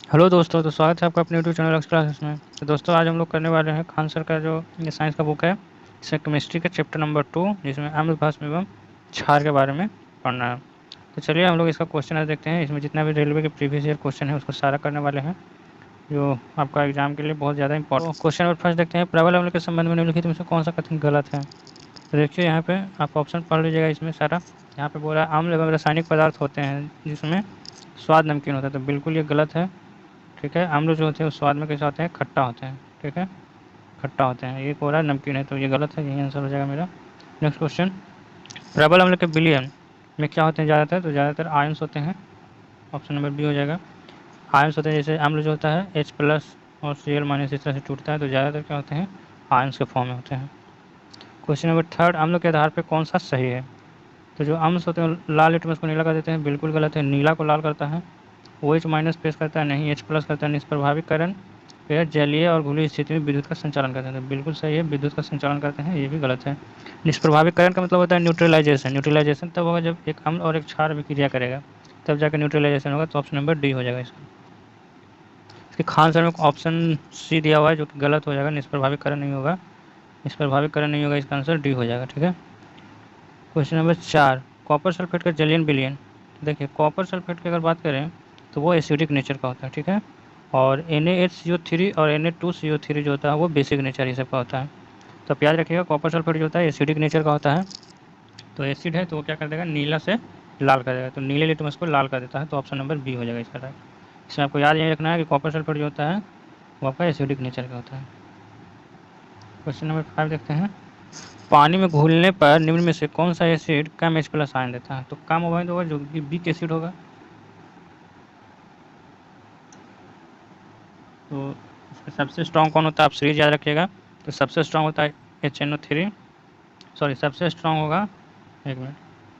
Hello दोस्तों, तो स्वागत है आपका अपने यूट्यूब चैनल एक्स क्लासेस में। तो दोस्तों, आज हम लोग करने वाले हैं खान सर का जो ये साइंस का बुक है, इसमें केमिस्ट्री का चैप्टर नंबर 2, जिसमें अम्ल भस्म एवं क्षार के बारे में पढ़ना है। तो चलिए हम लोग इसका क्वेश्चन आज देखते हैं। इसमें जितना भी रेलवे के प्रीवियस ईयर क्वेश्चन है उसको सारा करने वाले हैं, जो आपका एग्जाम के लिए बहुत ज़्यादा इंपॉर्टेंट। तो क्वेश्चन नंबर फर्स्ट देखते हैं, प्रबल अम्ल के संबंध में निम्नलिखित में से कौन सा कथन गलत है। तो देखिए यहाँ पे आप ऑप्शन पढ़ लीजिएगा इसमें सारा। यहाँ पे बोला अम्ल एवं रासायनिक पदार्थ होते हैं जिसमें स्वाद नमकीन होता है, तो बिल्कुल ये गलत है। ठीक है, अम्ल जो होते हैं वो स्वाद में कैसे होते हैं, खट्टा होते हैं। ठीक है, खट्टा होते हैं। ये हो रहा है नमकीन है, तो ये गलत है, यही आंसर हो जाएगा मेरा। नेक्स्ट क्वेश्चन, प्रबल अम्ल के विलयन में क्या होते हैं ज़्यादातर, तो ज़्यादातर आयंस होते हैं। ऑप्शन नंबर बी हो जाएगा। आयंस होते हैं, जैसे अम्ल जो होता है H प्लस और Cl- इस तरह से टूटता है, तो ज़्यादातर क्या होते हैं, आयंस के फॉर्म में होते हैं। क्वेश्चन नंबर थर्ड, अम्ल के आधार पर कौन सा सही है। तो जो अम्ल होते हैं लाल लिटमस को नीला कर देते हैं, बिल्कुल गलत है। नीला को लाल करता है, OH माइनस पेश करता है, नहीं। H प्लस करता है, निष्प्रभावीकरण फिर जलीय और घुली स्थिति में विद्युत का संचालन करते हैं, तो बिल्कुल सही है, विद्युत का संचालन करते हैं, ये भी गलत है। निष्प्रभावीकरण का मतलब होता है न्यूट्रलाइजेशन। न्यूट्रलाइजेशन तब होगा जब एक अम्ल और एक क्षार विक्रिया करेगा, तब जाकर न्यूट्रलाइजेशन होगा। तो ऑप्शन नंबर डी हो जाएगा इसका। इसके खान सर में ऑप्शन सी दिया हुआ है, जो कि गलत हो जाएगा, निष्प्रभावीकरण नहीं होगा। निष्प्रभावीकरण नहीं होगा, इसका आंसर डी हो जाएगा। ठीक है, क्वेश्चन नंबर 4, कॉपर सल्फेट का जलियन विलयन। देखिए, कॉपर सल्फेट की अगर बात करें तो वो एसिडिक नेचर का होता है। ठीक है, और Na8CO3 और Na2CO3 जो होता है वो बेसिक नेचर ही सबका होता है। तो आप याद रखिएगा, कॉपर सल्फेट जो होता है एसिडिक नेचर का होता है, तो एसिड है तो वो क्या कर देगा, नीला से लाल कर देगा, तो नीले लिटमस को लाल कर देता है, तो ऑप्शन नंबर बी हो जाएगा इसका राइट। इसमें आपको याद यही रखना है कि कॉपर सल्फेट जो होता है वो आपका एसिडिक नेचर का होता है। क्वेश्चन नंबर 5 देखते हैं, पानी में घुलने पर निम्न में से कौन सा एसिड कम H प्लस आयन देता है। तो कम अवैध होगा, जो कि बीक एसिड होगा। तो इसका सबसे स्ट्रॉन्ग कौन होता है, आप सीरीज याद रखिएगा। तो सबसे स्ट्रॉन्ग होता है HNO3, सॉरी सबसे स्ट्रॉन्ग होगा, एक मिनट,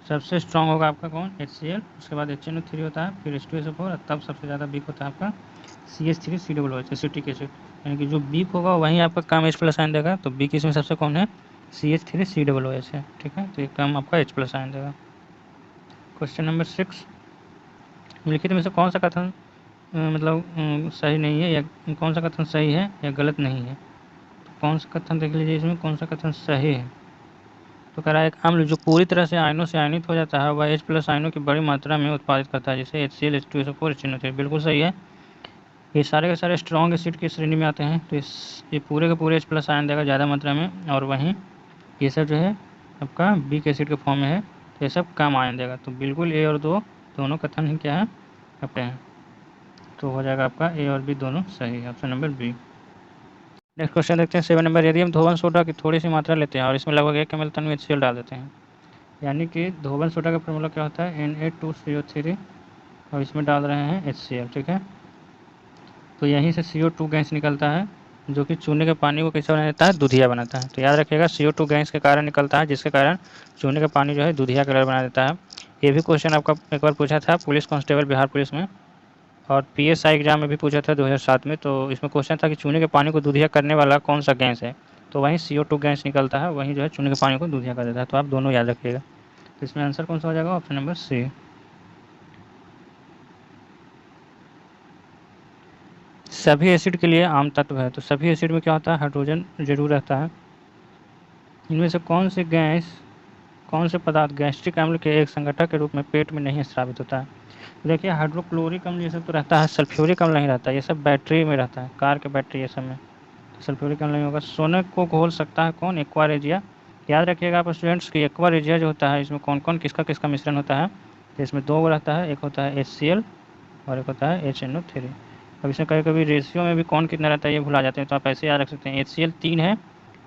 सबसे स्ट्रॉन्ग होगा आपका कौन, HCl, उसके बाद HNO3 होता है, फिर H2SO4, तब सबसे ज़्यादा बीक होता है आपका CH3COOH एसिटिक एसिड। यानी कि जो बीक होगा वहीं आपका कम H प्लस आयन देगा, तो बीक इसमें सबसे कौन है, CH3COOH है। ठीक है, तो ये कम आपका H प्लस आयन देगा। क्वेश्चन नंबर 6, निम्नलिखित में से कौन सा कथन मतलब सही नहीं है, या कौन सा कथन सही है या गलत नहीं है। तो कौन सा कथन देख लीजिए इसमें, कौन सा कथन सही है। तो कह रहा है एक अम्ल जो पूरी तरह से आयनों से आयनित हो जाता है वह H प्लस आयनों की बड़ी मात्रा में उत्पादित करता है, जैसे HCl, H2SO4, HNO3। बिल्कुल सही है, ये सारे के सारे स्ट्रॉन्ग एसिड की श्रेणी में आते हैं, तो ये पूरे के पूरे H प्लस आयन देगा ज़्यादा मात्रा में, और वहीं ये सब जो है आपका बीक एसिड के फॉर्म में है, तो ये सब कम आयन देगा। तो बिल्कुल ए और दो दोनों कथन ही क्या है, आपके हैं। तो हो जाएगा आपका ए और बी दोनों सही है, option number B. Next question देखते हैं 7 नंबर, यदि हम धोवन सोडा की थोड़ी सी मात्रा लेते हैं और इसमें लगभग 1 ml तन में HCl डाल देते हैं, यानी कि धोवन सोडा का फॉर्मूला क्या होता है, Na2CO3, और इसमें डाल रहे हैं HCl। ठीक है, तो यहीं से CO2 गैस निकलता है, जो कि चूने के पानी को कैसे बना देता है, दूधिया बनाता है। तो याद रखिएगा, CO2 गैस के कारण निकलता है, जिसके कारण चूने का पानी जो है दूधिया कलर बना देता है। ये भी क्वेश्चन आपका एक बार पूछा था पुलिस कांस्टेबल बिहार पुलिस में, और PSI एग्जाम में भी पूछा था 2007 में। तो इसमें क्वेश्चन था कि चूने के पानी को दूधिया करने वाला कौन सा गैस है, तो वहीं CO2 गैस निकलता है, वहीं जो है चूने के पानी को दूधिया कर देता है। तो आप दोनों याद रखिएगा। तो इसमें आंसर कौन सा हो जाएगा, ऑप्शन नंबर सी। सभी एसिड के लिए आम तत्व है, तो सभी एसिड में क्या होता है, हाइड्रोजन जरूर रहता है। इनमें से कौन से गैस, कौन से पदार्थ गैस्ट्रिक अम्ल के एक संगठक के रूप में पेट में नहीं स्रावित होता है। तो देखिए, हाइड्रोक्लोरिक अम्ल ये सब तो रहता है, सल्फ्यूरिक अम्ल नहीं रहता, ये सब बैटरी में रहता है, कार के बैटरी ये सब में, तो सल्फ्यूरिक अम्ल नहीं होगा। सोने को घोल सकता है कौन, एक्वा रेजिया। याद रखिएगा आप स्टूडेंट्स की एक्वा रेजिया जो होता है इसमें कौन कौन किसका किसका मिश्रण होता है। तो इसमें दो रहता है, एक होता है HCl और एक होता है HNO3। अब इसमें कभी कभी रेशियो में भी कौन कितना रहता है ये भुला जाते हैं, तो आप ऐसे याद रख सकते हैं, HCl 3 है,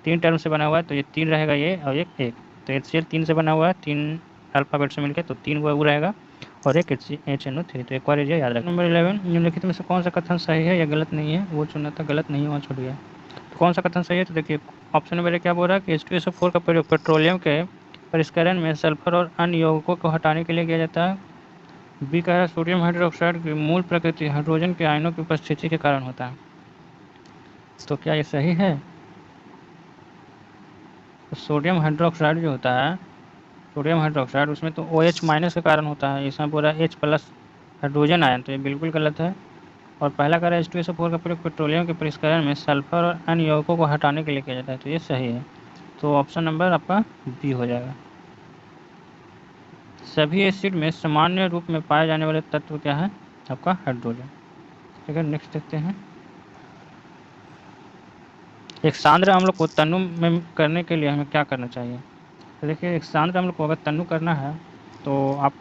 3 टर्म से बना हुआ है, तो ये 3 रहेगा ये, और एक एक, तो HCl 3 से बना हुआ है, 3 अल्फ़ाबेट से मिलकर, तो 3 वो रहेगा, और एक HNO3। तो एक बार ये याद रखें। नंबर 11, निम्नलिखित में से कौन सा कथन सही है या गलत नहीं है, वो चुना था, गलत नहीं है वहाँ छूट गया। तो कौन सा कथन सही है, तो देखिए ऑप्शन नंबर क्या बोल रहा है कि H2SO4 का प्रयोग पेट्रोलियम के परिष्करण में सल्फर और अन्य यौगिकों को हटाने के लिए किया जाता है। बी कह रहा है सोडियम हाइड्रोक्साइड की मूल प्रकृति हाइड्रोजन के आयनों की उपस्थिति के कारण होता है। तो क्या ये सही है, तो सोडियम हाइड्रोक्साइड जो होता है, सोडियम हाइड्रोक्साइड उसमें तो OH माइनस के कारण होता है, इसमें पूरा H प्लस हाइड्रोजन आयन, तो ये बिल्कुल गलत है। और पहला कह रहा है H2SO4 का प्रयोग पेट्रोलियम के परिष्करण में सल्फर और अन्य यौगिकों को हटाने के लिए किया जाता है, तो ये सही है। तो ऑप्शन नंबर आपका बी हो जाएगा। सभी एसिड में सामान्य रूप में पाए जाने वाले तत्व क्या है? आपका हाइड्रोजन। ठीक है, नेक्स्ट देखते हैं। एक सांद्र अम्ल को तनु में करने के लिए हमें क्या करना चाहिए? तो देखिए, एक सांद्र अम्ल को अगर तनु करना है तो आप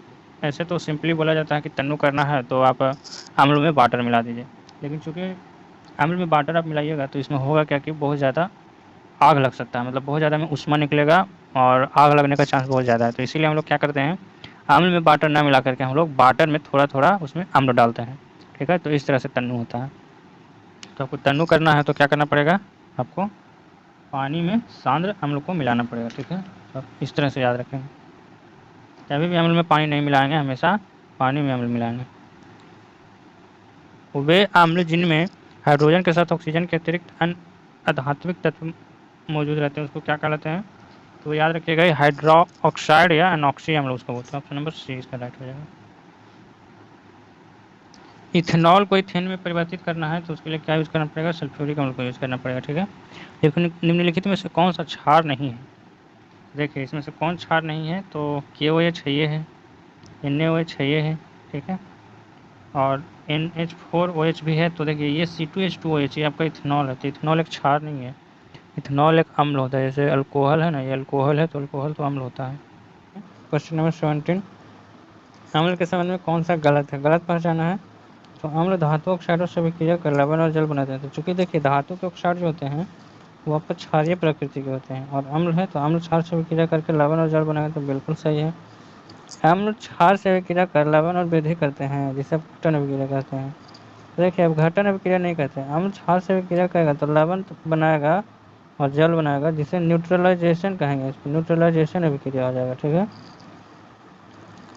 ऐसे तो सिंपली बोला जाता है कि तनु करना है तो आप अम्ल में वाटर मिला दीजिए, लेकिन चूंकि अम्ल में वाटर आप मिलाइएगा तो इसमें होगा क्या कि बहुत ज़्यादा आग लग सकता है, मतलब बहुत ज़्यादा में उष्मा निकलेगा और आग लगने का चांस बहुत ज़्यादा है। तो इसीलिए हम लोग क्या करते हैं, अम्ल में वाटर ना मिला करके हम लोग वाटर में थोड़ा थोड़ा उसमें अम्ल डालते हैं। ठीक है, तो इस तरह से तन्नु होता है। तो आपको तन्नु करना है तो क्या करना पड़ेगा, आपको पानी में सांद्र अम्ल को मिलाना पड़ेगा। ठीक है, तो आप इस तरह से याद रखेंगे, कभी भी अम्ल में पानी नहीं मिलाएंगे, हमेशा पानी में अम्ल मिलाएंगे। वे अम्ल जिनमें हाइड्रोजन के साथ ऑक्सीजन के अतिरिक्त अन्य अधात्विक तत्व मौजूद रहते हैं उसको क्या कहलाते हैं? तो याद रखिएगा, हाइड्रो ऑक्साइड या एनॉक्सी अम्ल उसको बोलते हैं। ऑप्शन नंबर सी इसका राइट हो जाएगा। इथेनॉल को इथेन में परिवर्तित करना है तो उसके लिए क्या यूज़ करना पड़ेगा? सल्फ्यूरिक अम्ल को यूज़ करना पड़ेगा। ठीक है, लेकिन निम्नलिखित में से कौन सा क्षार नहीं है? देखिए, इसमें से कौन क्षार नहीं है? तो KOH ये है, NaOH ये है, ठीक है, और NH4OH भी है। तो देखिए, ये C2H2OH ये आपका इथेनॉल है, तो इथेनॉल एक क्षार नहीं है, इथेनॉल एक अम्ल होता है। जैसे अल्कोहल है ना, ये अल्कोहल है तो अल्कोहल तो अम्ल होता है। क्वेश्चन नंबर 17, अम्ल के संबंध में कौन सा गलत है? गलत पहचाना है तो अम्ल धातु ऑक्साइडों से विक्रिया कर लवण और जल बनाते हैं। तो चूंकि देखिए, धातु के ऑक्साइड जो होते हैं वो आपका क्षारीय प्रकृति के होते हैं, और अम्ल है तो अम्ल क्षार से विक्रिया करके लवण और जल बनाएंगे, तो बिल्कुल सही है। अम्ल क्षार से विक्रिया कर लवण और वृद्धि करते हैं, जिसे आप घटन विक्रिया कहते हैं। तो देखिए, अब घटन विक्रिया नहीं कहते हैं, अम्ल क्षार से विक्रिया करेगा तो लवण बनाएगा और जल बनाएगा, जिसे न्यूट्रलाइजेशन कहेंगे, इसको न्यूट्रलाइजेशन अभिक्रिया हो जाएगा। ठीक है,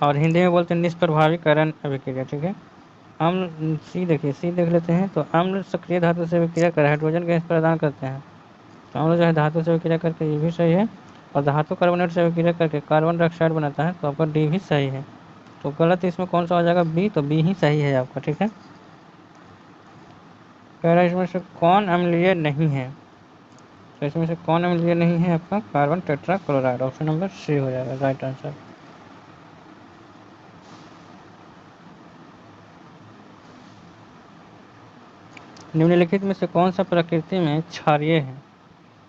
और हिंदी में बोलते हैं निष्प्रभावीकरण अभिक्रिया। ठीक है, अम्ल सी देखिए, सी देख लेते हैं। तो अम्ल सक्रिय धातु से विक्रिया कर हाइड्रोजन गैस प्रदान करते हैं, तो अम्ल जो है धातु से विक्रिया करके, ये भी सही है। और धातु कार्बोनेट से विक्रिया करके कार्बन डाइऑक्साइड बनाता है, तो आपका डी भी सही है। तो गलत इसमें कौन सा हो जाएगा? बी, तो बी ही सही है आपका। ठीक है, कह रहा है इसमें से कौन अम्लीय नहीं है? तो इसमें से कौन अम्लीय नहीं है? आपका carbon tetrachloride. Option number C हो जाएगा राइट आंसर। निम्नलिखित में से कौन सा प्रकृति में क्षारीय है?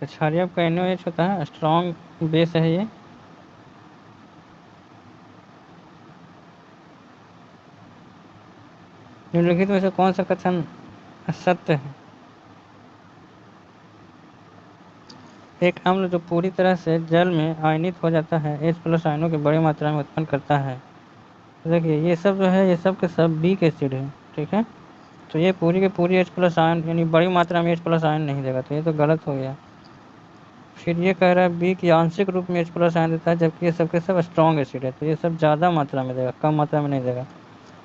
तो क्षारीय आपका NaOH होता है, स्ट्रॉन्ग बेस है ये। निम्नलिखित में से कौन सा कथन सत्य है? एक अम्ल जो पूरी तरह से जल में आयनित हो जाता है H+ आयनों की बड़ी मात्रा में उत्पन्न करता है। तो देखिए, ये सब जो है, ये सब के सब वीक एसिड है। ठीक है, तो ये पूरी की पूरी H+ आयन यानी बड़ी मात्रा में H+ आयन नहीं देगा, तो ये तो गलत हो गया। फिर ये कह रहा है बी की आंशिक रूप में H+ आयन देता है, जबकि ये सब के सब स्ट्रॉन्ग एसिड है, तो ये सब ज़्यादा मात्रा में देगा, कम मात्रा में नहीं देगा।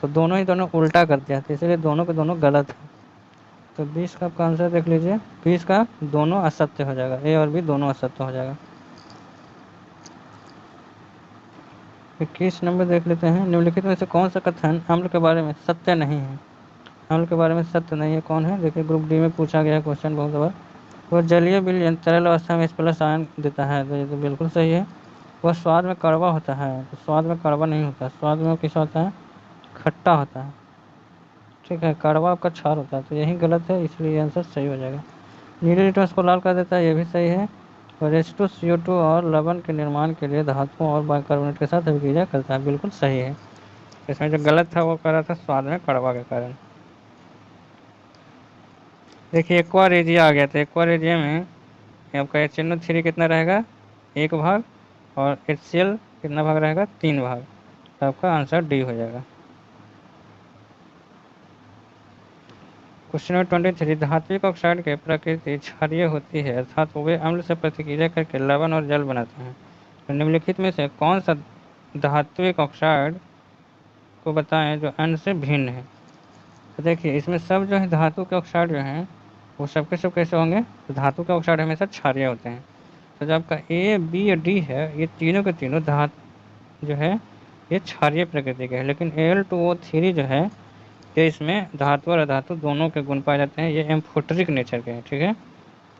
तो दोनों ही दोनों उल्टा कर दिया, तो इसलिए दोनों के दोनों गलत है। तो 20 का आपका आंसर देख लीजिए, 20 का दोनों असत्य हो जाएगा, ए और बी दोनों असत्य हो जाएगा। 21 नंबर देख लेते हैं। निम्नलिखित में से कौन सा कथन अम्ल के बारे में सत्य नहीं है? अम्ल के बारे में सत्य नहीं है कौन है? देखिए, ग्रुप डी में पूछा गया है क्वेश्चन बहुत बार। वह जलीय विलयन तरल अवस्था में H+ आयन देता है, तो ये तो बिल्कुल सही है। वह स्वाद में कड़वा होता है, तो स्वाद में कड़वा नहीं होता, स्वाद में कैसा होता है? खट्टा होता है। ठीक है, कड़वा आपका क्षार होता है, तो यही गलत है, इसलिए आंसर सही हो जाएगा। नीले लिटमस को लाल कर देता है, ये भी सही है। और H2CO2 और लवण के निर्माण के लिए धातुओं और बाइकार्बोनेट के साथ अभिक्रिया करता है, बिल्कुल सही है। इसमें जो गलत था वो कह रहा था स्वाद में कड़वा के कारण। देखिए, एक्वा रेजिया आ गया था। एक्वा रेजिया में आपका HNO3 कितना रहेगा? 1 भाग, और HCl कितना भाग रहेगा? 3 भाग। तो आपका आंसर डी हो जाएगा। क्वेश्चन नंबर 23, धात्विक ऑक्साइड की प्रकृति क्षारीय होती है, अर्थात वे अम्ल से प्रतिक्रिया करके लवण और जल बनाते हैं। तो निम्नलिखित में से कौन सा धात्विक ऑक्साइड को बताएं जो अन्य से भिन्न है? तो देखिए, इसमें सब जो है धातु के ऑक्साइड जो हैं वो सब के सब कैसे होंगे? तो धातु के ऑक्साइड हमेशा क्षारीय होते हैं। तो जब आपका ए, बी और डी है, ये तीनों के तीनों धातु जो है ये क्षारीय प्रकृति के है, लेकिन Al2O3 जो है कि इसमें धातु और अधातु दोनों के गुण पाए जाते हैं, ये एम्फोटेरिक नेचर के हैं। ठीक है,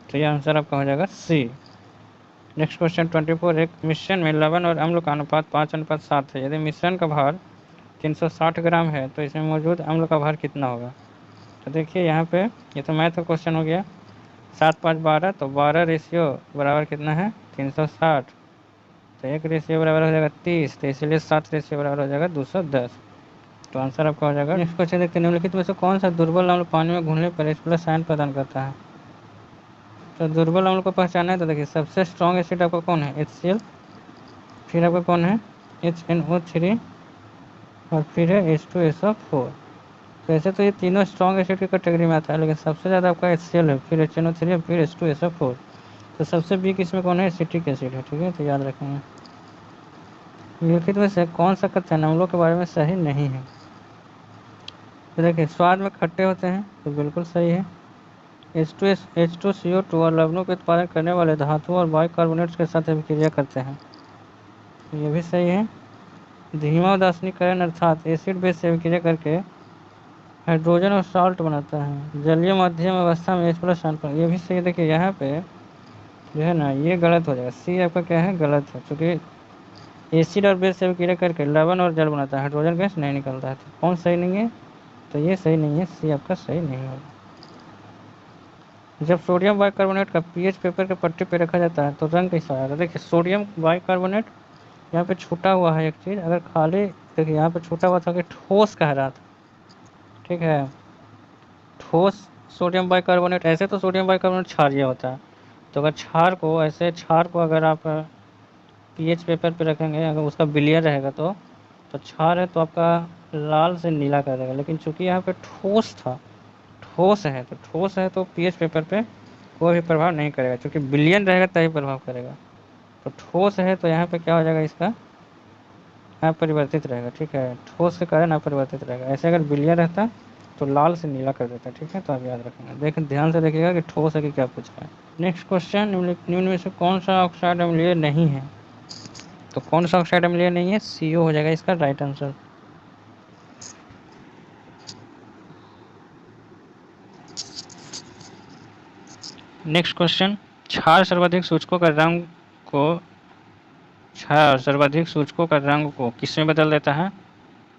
तो ये आंसर आपका हो जाएगा सी। नेक्स्ट क्वेश्चन 24, एक मिश्रण में लवण और अम्ल का अनुपात 5:7 है। यदि मिश्रण का भार 360 ग्राम है तो इसमें मौजूद अम्ल का भार कितना होगा। तो देखिए यहाँ पे ये तो मैथ का क्वेश्चन हो गया। 7, 5, 12, तो 12 रेशियो बराबर कितना है 360, तो 1 रेशियो बराबर हो जाएगा 30, तो इसलिए 7 रेशियो बराबर हो जाएगा 210। तो आंसर आपका हो जाएगा। नेक्स्ट क्वेश्चन देखते हैं, निम्नलिखित में से कौन सा दुर्बल अम्ल पानी में घुलने पर H+ आयन प्रदान करता है। तो दुर्बल अम्ल को पहचाना है, तो देखिए सबसे स्ट्रॉन्ग एसिड आपका कौन है HCl, फिर आपका कौन है HNO3 और फिर है H2SO4। तो ऐसे तो ये तीनों स्ट्रॉन्ग एसिड की कैटेगरी में आता है, लेकिन सबसे ज़्यादा आपका HCl है, फिर HNO3 है, फिर H2SO4। तो सबसे वीक इसमें कौन है एसिटिक एसिड है। ठीक है, तो याद रखेंगे। निम्नलिखित में से कौन सा कथन अम्लों के बारे में सही नहीं है। तो देखिए स्वाद में खट्टे होते हैं, तो बिल्कुल सही है। H2CO2 और लवणों का उत्पादन करने वाले धातुओं और बाइकार्बोनेट्स के साथ अभिक्रिया करते हैं, ये भी सही है। धीमा उदासीनीकरण अर्थात एसिड बेस से अभिक्रिया करके हाइड्रोजन और साल्ट बनाता है। जलीय मध्यम अवस्था में H+ आयन पर, ये भी सही है। देखिए यहाँ पे जो है ना ये गलत हो जाएगा, सी आपका क्या है गलत है, क्योंकि एसिड और बेस से अभिक्रिया करके लवण और जल बनाता है, हाइड्रोजन गैस नहीं निकलता है। तो कौन सही नहीं है, तो ये सही नहीं है, सी आपका सही नहीं होगा। जब सोडियम बाइकार्बोनेट का पीएच पेपर के पट्टी पे रखा जाता है तो रंग कैसा आएगा। देखिए सोडियम बाइकार्बोनेट यहाँ पे छूटा हुआ है एक चीज़, अगर खाली देखिए यहाँ पे छूटा हुआ था कि ठोस कह रहा था। ठीक है, ठोस सोडियम बाइकार्बोनेट, ऐसे तो सोडियम बाइकार्बोनेट क्षारीय होता है, तो अगर क्षार को अगर आप पीएच पेपर पे रखेंगे, अगर उसका विलयन रहेगा तो क्षार है तो आपका लाल से नीला कर देगा। लेकिन चूंकि यहाँ पे ठोस था, ठोस है तो पीएच पेपर पे कोई भी प्रभाव नहीं करेगा, क्योंकि विलयन रहेगा तभी प्रभाव करेगा। तो ठोस है तो यहाँ पे क्या हो जाएगा, इसका अपरिवर्तित रहेगा। ठीक है, ठोस के कारण अपरिवर्तित रहेगा। ऐसे अगर विलयन रहता तो लाल से नीला कर देता। ठीक है, तो आप याद रखेंगे, देखें ध्यान से देखिएगा कि ठोस है कि क्या पूछ रहा है। नेक्स्ट क्वेश्चन, निम्न में से कौन सा ऑक्साइड अम्लीय नहीं है। तो कौन सा ऑक्साइड अम्लीय नहीं है, CO हो जाएगा इसका राइट आंसर। नेक्स्ट क्वेश्चन, क्षार सर्वाधिक सूचकों का रंग को किस में बदल देता है।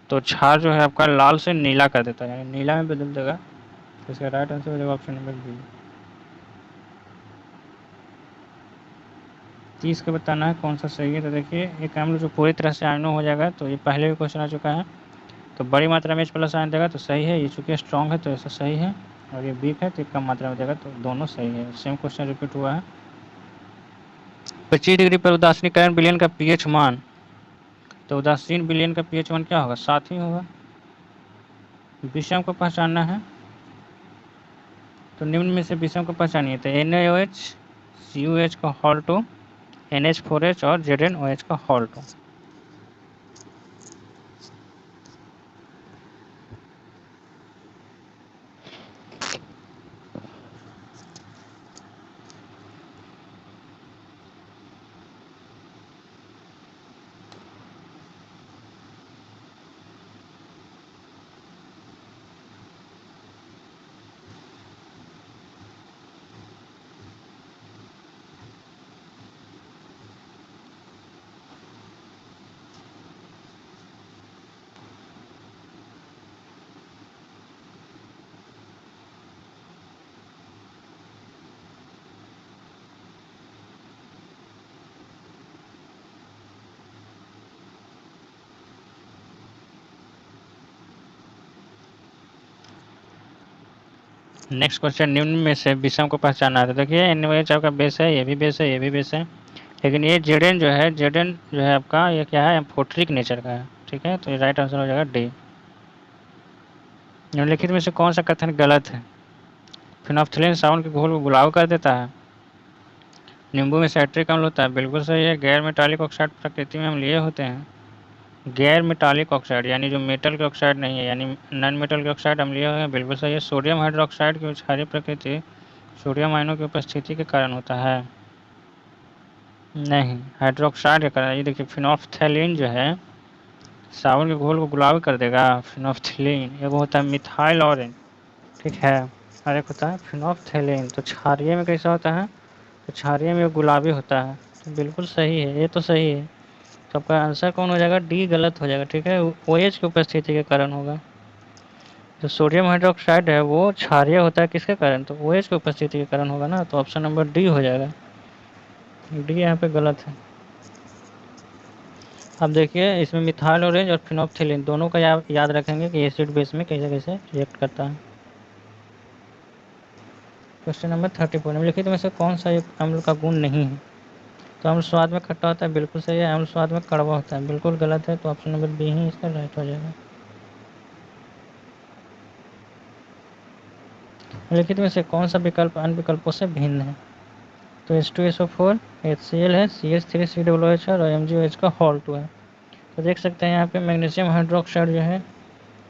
तो क्षार जो है आपका लाल से नीला कर देता है, यानी नीला में बदल देगा। तो इसका राइट आंसर हो जाएगा ऑप्शन नंबर बी। 30 का बताना है कौन सा सही है। तो देखिए एक अम्ल जो पूरी तरह से आयनों हो जाएगा, तो ये पहले भी क्वेश्चन आ चुका है, तो बड़ी मात्रा में H+ आयन देगा तो सही है। ये चूँकि स्ट्रॉन्ग है तो ऐसा सही है, और ये वीक है तो कम मात्रा में देगा, तो दोनों सही है। सेम क्वेश्चन रिपीट हुआ है। 25 डिग्री पर उदासीनीकरण विलयन का pH मान, तो उदासीन विलयन का pH मान क्या होगा, 7 ही होगा। विषम को पहचानना है, तो निम्न में से विषम को पहचानिए। तो NaOH CuH का होल 2, NH4H और ZnOH का होल 2। नेक्स्ट क्वेश्चन, निम्न में से विषम को पहचानना है। तो देखिए NaOH आपका बेस है, ये भी बेस है, ये भी बेस है, लेकिन ये Zn जो है आपका ये क्या है एम्फोटेरिक नेचर का है। ठीक है, तो ये राइट आंसर हो जाएगा डी। निम्नलिखित में से कौन सा कथन गलत है। फिनोल्फ्थालीन साबुन के घोल को गुलाब कर देता है। नींबू में साइट्रिक अम्ल होता है, बिल्कुल सही है। गैर मेटालिक ऑक्साइड प्रकृति में अम्लीय होते हैं। गैर मेटालिक ऑक्साइड यानी जो मेटल के ऑक्साइड नहीं है, यानी नॉन मेटल के ऑक्साइड अम्लीय है, बिल्कुल सही है। सोडियम हाइड्रोक्साइड की क्षारीय प्रकृति सोडियम आयनों की उपस्थिति के कारण होता है, नहीं हाइड्रोक्साइड के कारण। ये देखिए फिनोल्फ्थैलीन जो है साबुन के घोल को गुलाबी कर देगा, फिनोल्फ्थेलीन। एक होता है मिथाइल ऑरेंज, ठीक है, और एक होता है फिनोल्फ्थेलीन। तो क्षारीय में कैसा होता है, तो क्षारीय में गुलाबी होता है। तो बिल्कुल सही है, ये तो सही है। तो आपका आंसर कौन हो जाएगा, डी गलत हो जाएगा, ठीक है, OH की उपस्थिति के कारण होगा। जो सोडियम हाइड्रोक्साइड है वो क्षारीय होता है किसके कारण, तो OH की उपस्थिति के कारण होगा ना, तो ऑप्शन नंबर डी हो जाएगा। डी यहाँ पे गलत है। अब देखिए इसमें मिथाइल ऑरेंज और फिनोल्फ्थेलीन दोनों का याद रखेंगे कि एसिड बेस में कैसे कैसे रिएक्ट करता है। क्वेश्चन नंबर 34, निम्नलिखित में से कौन सा एक अम्ल का गुण नहीं है, तो अम्ल स्वाद में खट्टा होता है, बिल्कुल सही है। अम्ल स्वाद में कड़वा होता है, बिल्कुल गलत है। तो ऑप्शन नंबर बी ही इसका राइट हो जाएगा। निम्नलिखित में से कौन सा विकल्प अन्य विकल्पों से भिन्न है, तो H2SO4, HCl है, CH3COOH और MgOH का हॉल 2 है। तो देख सकते हैं यहाँ पे मैग्नीशियम हाइड्रोक्साइड जो है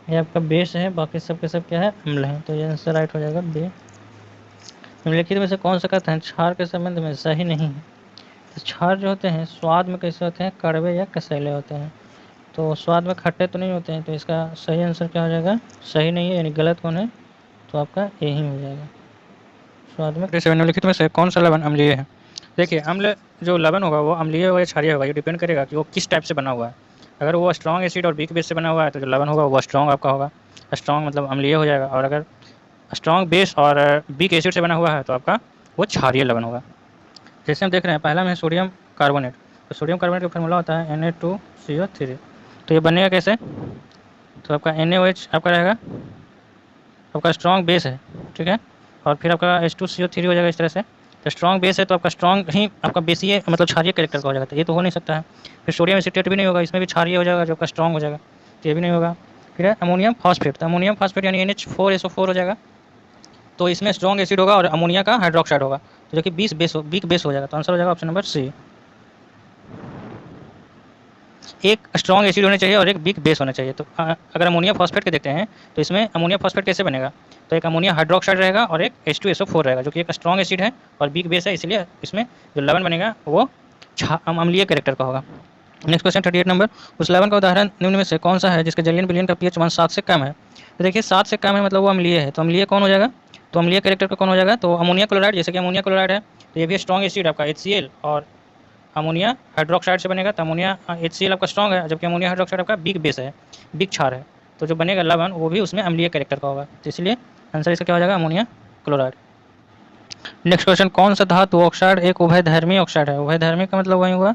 ये आपका बेस है, बाकी सब के सब क्या है, अम्ल है। तो ये आंसर राइट हो जाएगा बी। निम्नलिखित में से कौन सा कथन क्षार के संबंध में सही नहीं है, तो क्षार जो होते हैं स्वाद में कैसे होते हैं, कड़वे या कसैले होते हैं। तो स्वाद में खट्टे तो नहीं होते हैं, तो इसका सही आंसर क्या हो जाएगा, सही नहीं है, यानी गलत कौन है, तो आपका ए ही हो जाएगा। स्वाद में कैसे, निम्नलिखित में से कौन सा लवण अम्लीय है। देखिए अम्ल जो लवण होगा वो अम्लीय होगा या क्षारीय होगा, ये डिपेंड करेगा कि वो किस टाइप से बना हुआ है। अगर वो स्ट्रॉन्ग एसिड और वीक बेस से बना हुआ है तो जो लवण होगा वो स्ट्रॉन्ग आपका होगा, स्ट्रॉन्ग मतलब अम्लीय हो जाएगा। और अगर स्ट्रॉन्ग बेस और वीक एसिड से बना हुआ है तो आपका वो क्षारीय लवण होगा। जैसे हम देख रहे हैं पहला में है सोडियम कार्बोनेट, तो सोडियम कार्बोनेट का फार्मूला होता है Na2CO3। तो ये बनेगा कैसे, तो आपका NaOH आपका रहेगा, आपका स्ट्रॉन्ग बेस है, ठीक है, और फिर आपका H2CO3 हो जाएगा इस तरह से। तो स्ट्रॉन्ग बेस है तो आपका स्ट्रॉन्ग ही आपका बेसीय मतलब क्षारीय कैरेक्टर का हो जाएगा, तो ये तो हो नहीं सकता है। फिर सोडियम एसीटेट भी नहीं होगा, इसमें भी क्षारीय हो जाएगा जो आपका स्ट्रॉन्ग हो जाएगा, तो ये भी नहीं होगा। फिर है अमोनियम फॉस्फेट, तो अमोनियम फॉस्फेट यानी NH4SO4 हो जाएगा, तो इसमें स्ट्रॉन्ग एसिड होगा और अमोनिया का हाइड्रोक्साइड होगा, तो जो कि वीक बेस हो जाएगा। तो आंसर हो जाएगा ऑप्शन नंबर सी। एक स्ट्रॉन्ग एसिड होना चाहिए और एक वीक बेस होना चाहिए। तो अगर अमोनिया फॉस्फेट के देखते हैं तो इसमें अमोनिया फॉस्फेट कैसे बनेगा, तो एक अमोनिया हाइड्रोक्साइड रहेगा और एक H2SO4 रहेगा, जो कि एक स्ट्रॉन्ग एसिड है और वीक बेस है, इसलिए इसमें जो लवण बनेगा वो अम्लीय कैरेक्टर का होगा। नेक्स्ट क्वेश्चन 38 नंबर, उस लवण का उदाहरण निम्न में से कौन सा है जिसके जलीय विलयन का pH मान 7 से कम है। तो देखिए 7 से कम है मतलब वो अम्लीय है, तो अम्लीय कौन हो जाएगा, तो अम्लीय कैरेक्टर का कौन हो जाएगा, तो अमोनिया क्लोराइड। जैसे कि अमोनिया क्लोराइड है तो ये भी स्ट्रॉन्ग एसिड आपका HCl और अमोनिया हाइड्रोक्साइड से बनेगा, तो अमोनिया HCl आपका स्ट्रॉन्ग है जबकि अमोनिया हाइड्रोक्साइड आपका वीक बेस है, वीक क्षार है। तो जो बनेगा लवण वो भी उसमें अम्लीय कैरेक्टर का होगा, तो इसलिए आंसर इसका क्या हो जाएगा, अमोनिया क्लोराइड। नेक्स्ट क्वेश्चन, कौन सा धातु ऑक्साइड एक उभयधर्मी ऑक्साइड है। उभयधर्मी का मतलब वही हुआ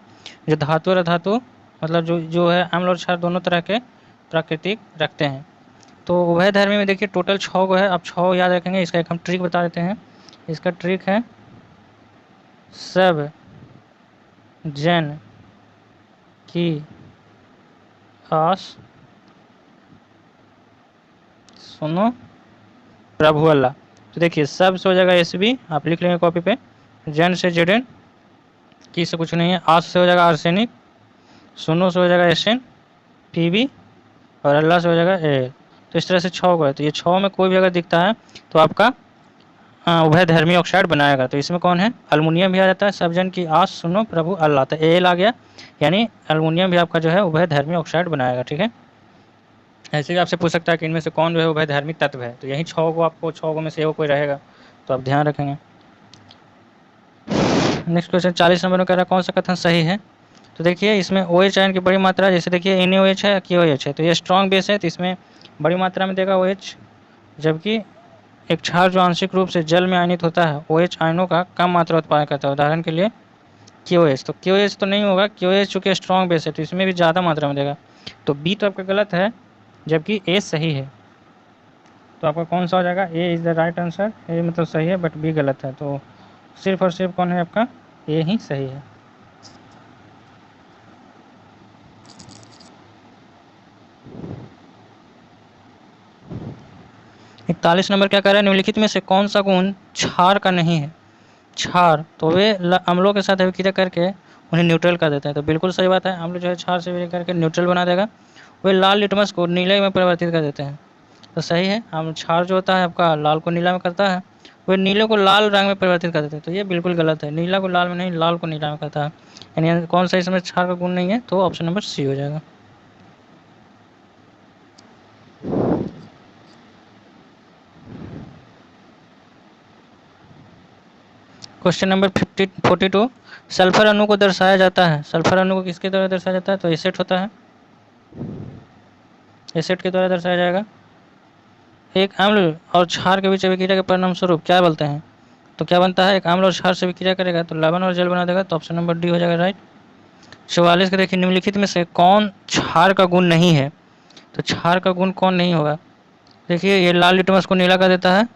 जो धातु और अधातु मतलब जो है अम्ल और क्षार दोनों तरह के प्राकृतिक रखते हैं। तो उभयधर्मी में देखिए टोटल 6 को है, आप 6 याद रखेंगे। इसका एक हम ट्रिक बता देते हैं, इसका ट्रिक है सब जन की आस सुनो प्रभु अल्लाह। तो देखिए सब से हो जाएगा SB, आप लिख लेंगे कॉपी पे, जन से ZN, की से कुछ नहीं है, आस से हो जाएगा आर्सेनिक, सुनो से हो जाएगा SN, PB और अल्लाह से हो जाएगा A। तो इस तरह से 6 को है, तो ये 6 में कोई भी अगर दिखता है तो आपका उभयधर्मी ऑक्साइड बनाएगा। तो इसमें कौन है, अल्मोनियम भी आ जाता है, सब जन की आस सुनो प्रभु अल्लाह, तो Al आ गया, यानी अल्मोनियम भी आपका जो है उभयधर्मी ऑक्साइड बनाएगा, ठीक है। ऐसे भी आपसे पूछ सकता है कि इनमें से कौन जो है उभयधर्मी तत्व है, तो यही 6 को आपको 6 को में से कोई रहेगा, तो आप ध्यान रखेंगे। नेक्स्ट क्वेश्चन 40 नंबर में कह रहा है कौन सा कथन सही है। तो देखिए इसमें OH आयन की बड़ी मात्रा, जैसे देखिए NaOH है KOH है, तो ये स्ट्रॉन्ग बेस है तो इसमें बड़ी मात्रा में देगा OH, जबकि एक क्षार जो आंशिक रूप से जल में आयनित होता है OH आयनों का कम मात्रा उत्पादन करता है, उदाहरण के लिए KOH। तो KOH तो नहीं होगा, KOH चूँकि स्ट्रॉन्ग बेस है तो इसमें भी ज़्यादा मात्रा में देगा, तो बी तो आपका गलत है जबकि ए सही है। तो आपका कौन सा हो जाएगा, A is the right answer, A मतलब सही है बट बी गलत है। तो सिर्फ और सिर्फ कौन है आपका, ए ही सही है। 41 नंबर क्या कह रहा है, निम्नलिखित में से कौन सा गुण क्षार का नहीं है। क्षार तो वे अम्लों के साथ अभिक्रिया करके उन्हें न्यूट्रल कर देते हैं, तो बिल्कुल सही बात है, अम्ल जो है क्षार से अभिक्रिया करके न्यूट्रल बना देगा। वे लाल लिटमस को नीले में परिवर्तित कर देते हैं, तो सही है, हम क्षार जो होता है आपका लाल को नीला में करता है, वे नीले को लाल रंग में परिवर्तित कर देते हैं, तो ये बिल्कुल गलत है, नीला को लाल में नहीं लाल को नीला में करता है, यानी कौन सा इसमें क्षार का गुण नहीं है, तो ऑप्शन नंबर सी हो जाएगा। क्वेश्चन नंबर 42, सल्फर अणु को दर्शाया जाता है, सल्फर अणु को किसके द्वारा दर्शाया जाता है? तो एसिड होता है, एसिड के द्वारा दर्शाया जाएगा। एक अम्ल और क्षार के बीच अभिक्रिया के परिणाम स्वरूप क्या बोलते हैं? तो क्या बनता है? एक अम्ल और क्षार से अभिक्रिया करेगा तो लवण और जल बना देगा, तो ऑप्शन नंबर डी हो जाएगा राइट। 44 का देखिए, निम्नलिखित में से कौन क्षार का गुण नहीं है? तो क्षार का गुण कौन नहीं होगा? देखिए, ये लाल लिटमस को नीला कर देता है,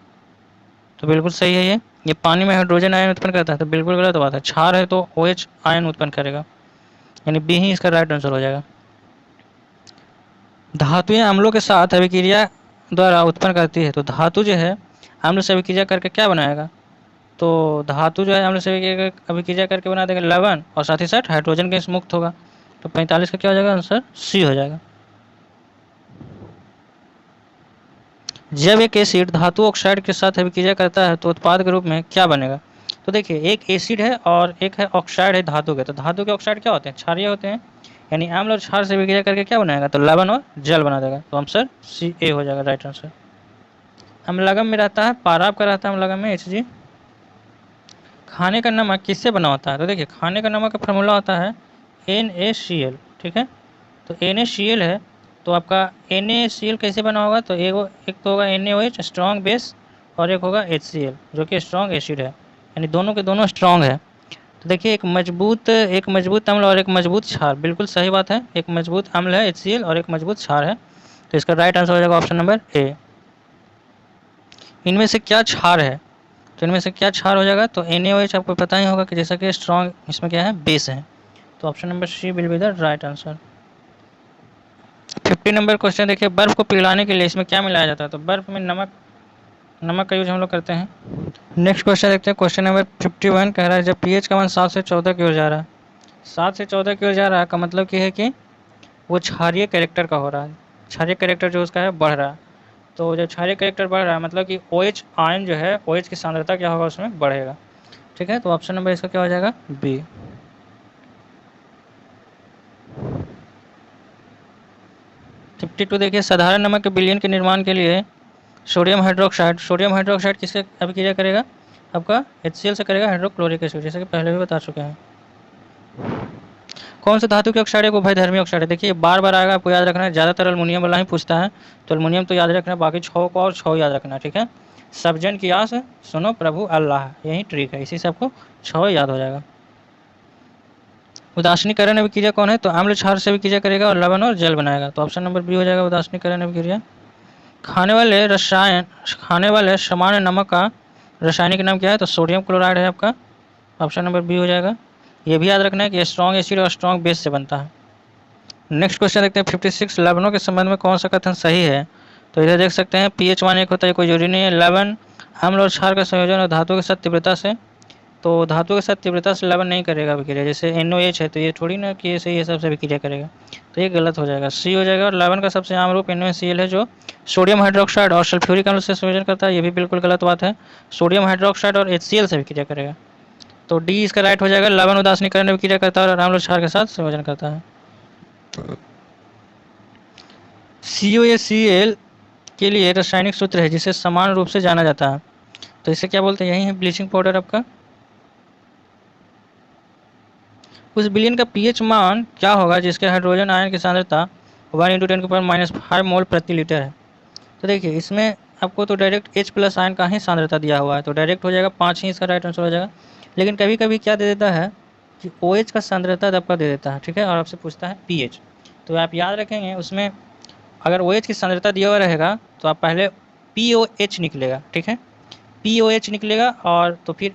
तो बिल्कुल सही है। ये पानी में हाइड्रोजन आयन उत्पन्न करता है, तो बिल्कुल गलत बात है। क्षार है तो OH आयन उत्पन्न करेगा, यानी बी ही इसका राइट आंसर हो जाएगा। धातुएं अम्लों के साथ अभिक्रिया द्वारा उत्पन्न करती है, तो धातु जो है अम्ल से अभिक्रिया करके क्या बनाएगा? तो धातु जो है अम्ल से अभिक्रिया करके बना देगा लवण, और साथ ही साथ हाइड्रोजन गैस मुक्त होगा। तो 45 का क्या हो जाएगा आंसर? सी हो जाएगा। जब एक एसिड धातु ऑक्साइड के साथ अभिक्रिया करता है तो उत्पाद के रूप में क्या बनेगा? तो देखिए, एक एसिड है और एक है ऑक्साइड है धातु के, तो धातु के ऑक्साइड क्या होते हैं? क्षारीय होते हैं, यानी अम्ल और क्षार से अभिक्रिया करके क्या बनाएगा? तो लवण और जल बना देगा, तो आंसर सी ए हो जाएगा राइट आंसर। अम्लगम में रहता है, पारा आपका रहता है अम्लगम में Hg। खाने का नमक किससे बना होता है? तो देखिए, खाने का नमक का फार्मूला होता है NaCl, ठीक है। तो NaCl है, तो आपका NaCl कैसे बना होगा? तो एक तो होगा NaOH स्ट्रॉन्ग बेस, और एक होगा HCl जो कि स्ट्रॉन्ग एसिड है, यानी दोनों के दोनों स्ट्रॉन्ग है। तो देखिए, एक मजबूत अम्ल और एक मजबूत क्षार, बिल्कुल सही बात है। एक मजबूत अम्ल है HCl और एक मजबूत क्षार है, तो इसका राइट आंसर हो जाएगा ऑप्शन नंबर ए। इनमें से क्या क्षार है? तो इनमें से क्या क्षार हो जाएगा? तो NaOH आपको पता ही होगा कि जैसा कि स्ट्रॉन्ग इसमें क्या है? बेस है, तो option number C will be the right answer. 50 number question देखिए, बर्फ को पिघलाने के लिए इसमें क्या मिलाया जाता है? तो बर्फ में नमक का यूज हम लोग करते हैं। नेक्स्ट क्वेश्चन देखते हैं, क्वेश्चन नंबर 51 कह रहा है, जब pH का मान 7 से 14 की ओर जा रहा है, 7 से 14 की ओर जा रहा है का मतलब ये है कि वो क्षारीय कैरेक्टर का हो रहा है, क्षारीय कैरेक्टर जो उसका है बढ़ रहा है। तो जब क्षारीय कैरेक्टर बढ़ रहा है मतलब कि OH आयन जो है, OH की सांद्रता क्या होगा? उसमें बढ़ेगा, ठीक है। तो ऑप्शन नंबर इसका क्या हो जाएगा? बी। 52 देखिए, साधारण नमक के विलयन के निर्माण के लिए सोडियम हाइड्रोक्साइड किससे अभिक्रिया करेगा? आपका HCl से करेगा, हाइड्रोक्लोरिक एसिड, जैसे कि पहले भी बता चुके हैं। कौन से धातु के ऑक्साइड को उभयधर्मी ऑक्साइड है? देखिए, बार बार आएगा, आपको याद रखना है, ज़्यादातर अल्मुनियम वाला ही पूछता है, तो अल्मुनियम तो याद रखना, बाकी 6 को और 6 याद रखना, ठीक है। सब जन की आस सुनो प्रभु अल्लाह, यही ट्रिक है, इसी से आपको 6 याद हो जाएगा। उदासीनीकरण अभिक्रिया कौन है? तो अम्ल क्षार से अभिक्रिया करेगा और लवण और जल बनाएगा, तो ऑप्शन नंबर बी हो जाएगा उदासीनीकरण अभिक्रिया। खाने वाले सामान्य नमक का रासायनिक नाम क्या है? तो सोडियम क्लोराइड है आपका, ऑप्शन नंबर बी हो जाएगा। ये भी याद रखना है कि स्ट्रॉन्ग एसिड और स्ट्रॉन्ग बेस से बनता है। नेक्स्ट क्वेश्चन देखते हैं 56, लवणों के संबंध में कौन सा कथन सही है? तो इधर देख सकते हैं pH मान 1 होता है, कोई जरूरी नहीं है। लवण अम्ल और क्षार का संयोजन और धातु के साथ तीव्रता से, तो धातु के साथ तीव्रता से लवण नहीं करेगा अभिक्रिया, जैसे NOH है तो ये थोड़ी ना कि ऐसे ये सबसे अभिक्रिया करेगा, तो ये गलत हो जाएगा, सी हो जाएगा। और लवण का सबसे आम रूप NaCl है जो सोडियम हाइड्रोक्साइड और सल्फ्यूरिक अम्ल से संयोजन करता है, ये भी बिल्कुल गलत बात है, सोडियम हाइड्रोक्साइड और HCl से अभिक्रिया करेगा, तो डी इसका राइट हो जाएगा। लवण उदासीनीकरण अभिक्रिया करता है और अम्ल और क्षार के साथ संयोजन करता है। COACl के लिए रासायनिक सूत्र है जिसे समान रूप से जाना जाता है, तो इसे क्या बोलते हैं? यही है ब्लीचिंग पाउडर आपका। उस विलयन का pH मान क्या होगा जिसके हाइड्रोजन आयन की सांद्रता 1 × 10⁻⁵ मोल प्रति लीटर है? तो देखिए, इसमें आपको तो डायरेक्ट H+ आयन का ही सांद्रता दिया हुआ है, तो डायरेक्ट हो जाएगा 5 ही इसका राइट आंसर हो जाएगा। लेकिन कभी कभी क्या दे देता है कि OH का सांद्रता आपका दे देता है, ठीक है, और आपसे पूछता है pH, तो आप याद रखेंगे उसमें अगर OH की सांद्रता दिया हुआ रहेगा तो आप पहले POH निकलेगा, ठीक है, POH निकलेगा, और तो फिर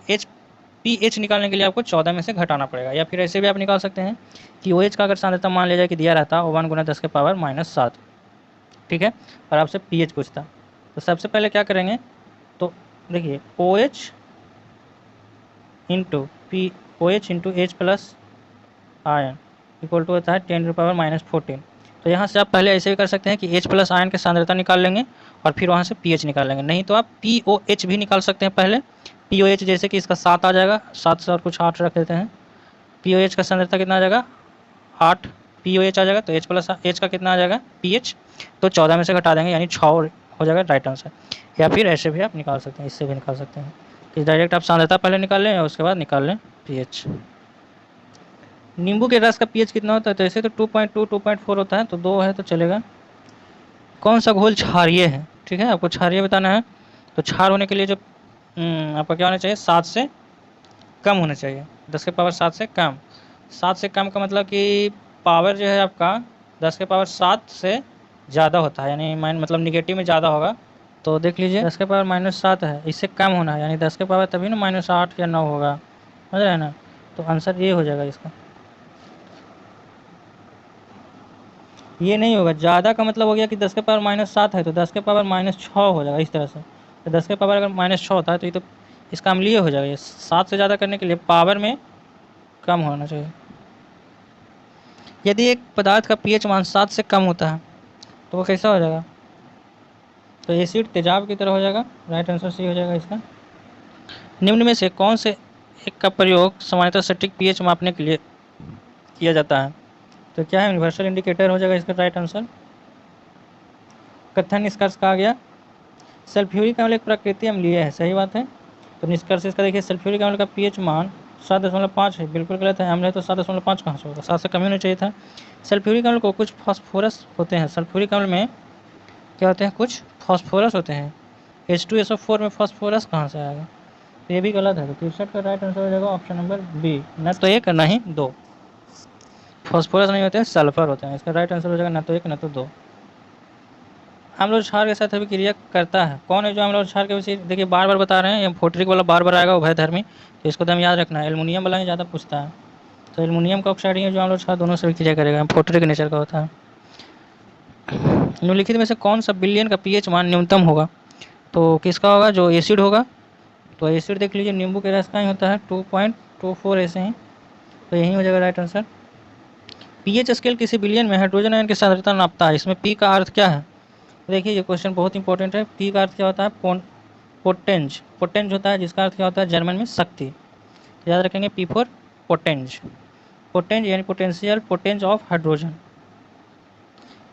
pH निकालने के लिए आपको 14 में से घटाना पड़ेगा, या फिर ऐसे भी आप निकाल सकते हैं कि OH का अगर सांद्रता मान लिया जाए कि दिया रहता 1 × 10⁻⁷, ठीक है, और आपसे pH पूछता, तो सबसे पहले क्या करेंगे? तो देखिए, OH into H+ ion equal to होता है 10⁻⁻14, तो यहाँ से आप पहले ऐसे भी कर सकते हैं कि H+ आयन की सांद्रता निकाल लेंगे और फिर वहाँ से pH निकाल लेंगे, नहीं तो आप POH भी निकाल सकते हैं पहले। POH जैसे कि इसका 7 आ जाएगा, 7 से और कुछ 8 रख देते हैं, POH का सांद्रता कितना आ जाएगा? 8 POH आ जाएगा, तो H+ का कितना आ जाएगा? pH, तो 14 में से घटा देंगे, यानी 6 हो जाएगा राइट आंसर, या फिर ऐसे भी आप निकाल सकते हैं, इससे भी निकाल सकते हैं। कि डायरेक्ट आप सांद्रता पहले निकाल लें और उसके बाद निकाल लें पीएच। नींबू के रस का पीएच कितना होता है? तो ऐसे तो 2.2 2.4 होता है, तो 2 है तो चलेगा। कौन सा घोल क्षारीय है? ठीक है, आपको क्षारीय बताना है। तो क्षार होने के लिए जो आपका क्या होना चाहिए? 7 से कम होना चाहिए, 10 के पावर 7 से कम। 7 से कम का मतलब कि पावर जो है आपका 10 के पावर 7 से ज़्यादा होता है, यानी मतलब निगेटिव में ज़्यादा होगा। तो देख लीजिए 10 के पावर -7 है, इससे कम होना है, यानी 10 के पावर तभी ना -8 या 9 होगा, समझ रहे हैं ना? तो आंसर ये हो जाएगा इसका। ये नहीं होगा, ज़्यादा का मतलब हो गया कि 10 के पावर -7 है तो 10 के पावर -6 हो जाएगा इस तरह से। तो 10 के पावर अगर -6 होता है तो ये तो इसका अम्लीय हो जाएगा। ये 7 से ज़्यादा करने के लिए पावर में कम होना चाहिए। यदि एक पदार्थ का पीएच मान 7 से कम होता है तो वो कैसा हो जाएगा? तो एसिड तेजाब की तरह हो जाएगा। राइट आंसर सी हो जाएगा इसका। निम्न में से कौन से एक का प्रयोग सामान्यतः सटीक पीएच मापने के लिए किया जाता है? तो क्या है? यूनिवर्सल इंडिकेटर हो जाएगा इसका राइट आंसर। कथन निष्कर्ष कहा गया सल्फ्यूरिक अम्ल एक प्राकृतिक अम्लीय है, सही बात है। तो निष्कर्ष इसका देखिए सल्फ्यूरिक अम्ल का पीएच मान 7.5 है, बिल्कुल गलत है। अम्ल है तो 7.5 कहाँ से होगा? 7 से कम ही होना चाहिए था। सल्फ्यूरिक अम्ल को कुछ फास्फोरस होते हैं, सल्फ्यूरिक अम्ल में क्या होते हैं? कुछ फास्फोरस होते हैं। H2SO4 में फास्फोरस कहाँ से आएगा? तो ये भी गलत है। तो 63 का राइट आंसर हो जाएगा ऑप्शन नंबर बी, न तो 1 न ही 2। फास्फोरस नहीं होते हैं, सल्फर होते हैं। इसका राइट आंसर हो जाएगा न तो 1 न तो 2। अम्ल और क्षार के साथ अभिक्रिया करता है, कौन है जो अम्ल और क्षार के विषय? देखिए बार बार बता रहे हैं, ये फोटरिक वाला बार बार आएगा, उभयधर्मी, तो इसको तो हम याद रखना है। एल्युमिनियम वाला ही ज़्यादा पूछता है। तो एल्युमिनियम का ऑक्साइड ही है जो अम्ल और क्षार दोनों से अभिक्रिया करेगा, फोटरिक नेचर का होता है। निम्नलिखित में से कौन सा विलयन का पीएच मान न्यूनतम होगा? तो किसका होगा? जो एसिड होगा। तो एसिड देख लीजिए नींबू के रस का ही होता है 2.24 ऐसे ही, तो यही हो जाएगा राइट आंसर। पीएच स्केल किसी विलयन में हाइड्रोजन आयन की सांद्रता नापता है, इसमें पी का अर्थ क्या है? देखिए ये क्वेश्चन बहुत इंपॉर्टेंट है। पी का अर्थ क्या होता है? पोटेंज। पोटेंज होता है जिसका अर्थ क्या होता है जर्मन में शक्ति, तो याद रखेंगे पी फॉर पोटेंज। पोटेंज यानी पोटेंशियल पोटेंज ऑफ हाइड्रोजन।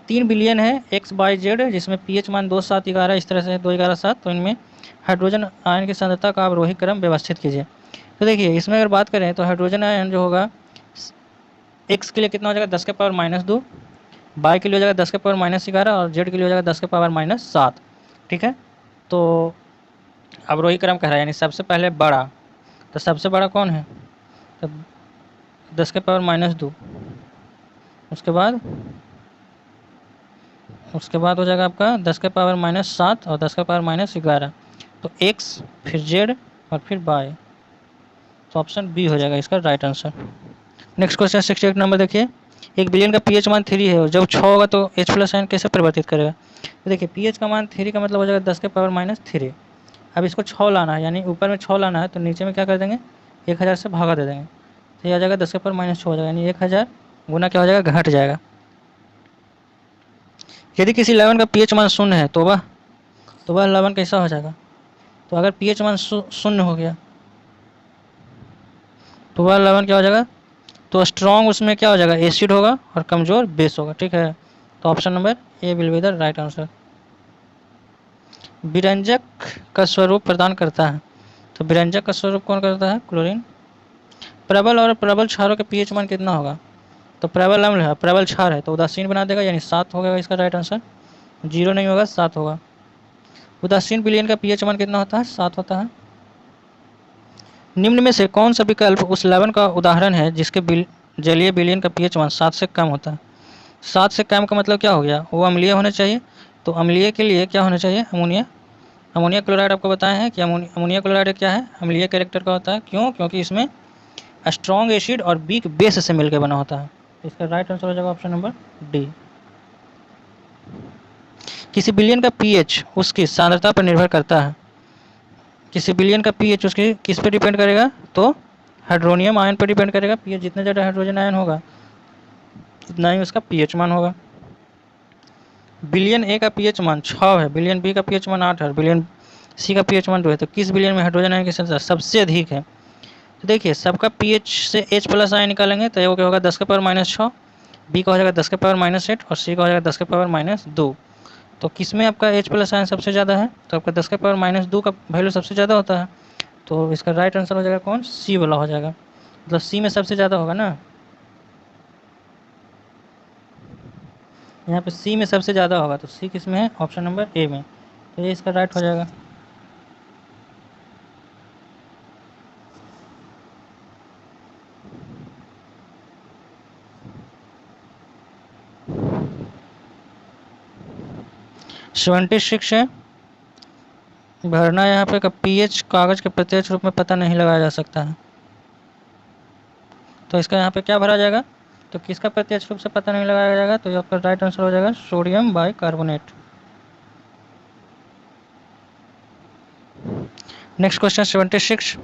3 बिलियन है XYZ जिसमें पीएच मान 2 7 11 इस तरह से 2 11 7, तो इनमें हाइड्रोजन आयन की सांद्रता का अवरोही क्रम व्यवस्थित कीजिए। तो देखिए इसमें अगर बात करें तो हाइड्रोजन आयन जो होगा एक्स के लिए कितना हो जाएगा? 10 के पावर -2, वाई के लिए हो जाएगा 10 के पावर -11 और जेड के लिए हो जाएगा 10 के पावर -7। ठीक है, तो अवरोही क्रम कह रहा है यानी सबसे पहले बड़ा। तो सबसे बड़ा कौन है? तो 10 के पावर -2, उसके बाद हो जाएगा आपका 10 के पावर -7 और 10 के पावर -11। तो एक्स फिर जेड और फिर वाई, तो ऑप्शन बी हो जाएगा इसका right answer. Next question 68 number देखिए। एक बिलियन का पीएच मान 3 है और जब 6 होगा तो H+ आयन कैसे परिवर्तित करेगा? तो देखिए पीएच का मान 3 का मतलब हो जाएगा 10 के पावर -3। अब इसको 6 लाना है, यानी ऊपर में 6 लाना है, तो नीचे में क्या कर देंगे? 1000 से भागा दे देंगे, तो ये आ जाएगा 10 के पावर -6 हो जाएगा, यानी 1000 गुना क्या हो जाएगा? घट जाएगा। यदि किसी लवण का पीएच मान 0 है तो वह लवण कैसा हो जाएगा? तो अगर पीएच मान 0 हो गया तो वह लवण क्या हो जाएगा? तो स्ट्रॉन्ग उसमें क्या हो जाएगा? एसिड होगा और कमज़ोर बेस होगा। ठीक है, तो option number A will be the right answer. विरंजक का स्वरूप प्रदान करता है, तो विरंजक का स्वरूप कौन करता है? क्लोरीन। प्रबल और प्रबल क्षारों के पीएच मान कितना होगा? तो प्रबल अम्ल है, प्रबल क्षार है, तो उदासीन बना देगा, यानी 7 हो गया इसका राइट आंसर। 0 नहीं होगा, 7 होगा। उदासीन विलयन का पीएच मान कितना होता है? 7 होता है। निम्न में से कौन सा विकल्प उस लवण का उदाहरण है जिसके जलीय विलयन का पीएच मान 7 से कम होता है? 7 से कम का मतलब क्या हो गया? वो अम्लीय होना चाहिए। तो अम्लीय के लिए क्या होना चाहिए? अमोनिया। अमोनिया क्लोराइड आपको बताया है कि अमोनिया क्लोराइड क्या है? अम्लीय कैरेक्टर का होता है। क्यों? क्योंकि इसमें स्ट्रॉन्ग एसिड और वीक बेस से मिलकर बना होता है। इसका राइट आंसर हो जाएगा ऑप्शन नंबर डी। किसी विलयन का पीएच उसकी सांद्रता पर निर्भर करता है। किसी विलयन का पीएच उसकी किस पर डिपेंड करेगा? तो हाइड्रोनियम आयन पर डिपेंड करेगा। पीएच जितना ज़्यादा हाइड्रोजन आयन होगा उतना ही उसका पीएच मान होगा। विलयन ए का पीएच मान 6 है, विलयन बी का पीएच मान 8 है, विलयन सी का पीएच मान 2 है, तो किस विलयन में हाइड्रोजन आयन की संख्या सबसे अधिक है? तो देखिए सबका पीएच से H+ आयन निकालेंगे तो वो क्या होगा? 10 के पावर -6, बी का हो जाएगा 10 के पावर -8 और सी का हो जाएगा 10 के पावर -2। तो किस में आपका H+ आयन सबसे ज़्यादा है? तो आपका 10 के पावर -2 का वैल्यू सबसे ज़्यादा होता है। तो इसका राइट आंसर हो जाएगा कौन, सी वाला हो जाएगा, मतलब सी में सबसे ज़्यादा होगा ना, यहाँ पे सी में सबसे ज़्यादा होगा, तो सी किस में है, ऑप्शन नंबर ए में, तो ये इसका राइट हो जाएगा। सेवेंटी सिक्स है, भरना यहाँ पे का पीएच कागज के प्रत्यक्ष रूप में पता नहीं लगाया जा सकता है, तो इसका यहाँ पे क्या भरा जाएगा, तो किसका प्रत्यक्ष रूप से पता नहीं लगाया जाएगा, तो आपका राइट आंसर हो जाएगा सोडियम बाइकार्बोनेट। नेक्स्ट क्वेश्चन 76,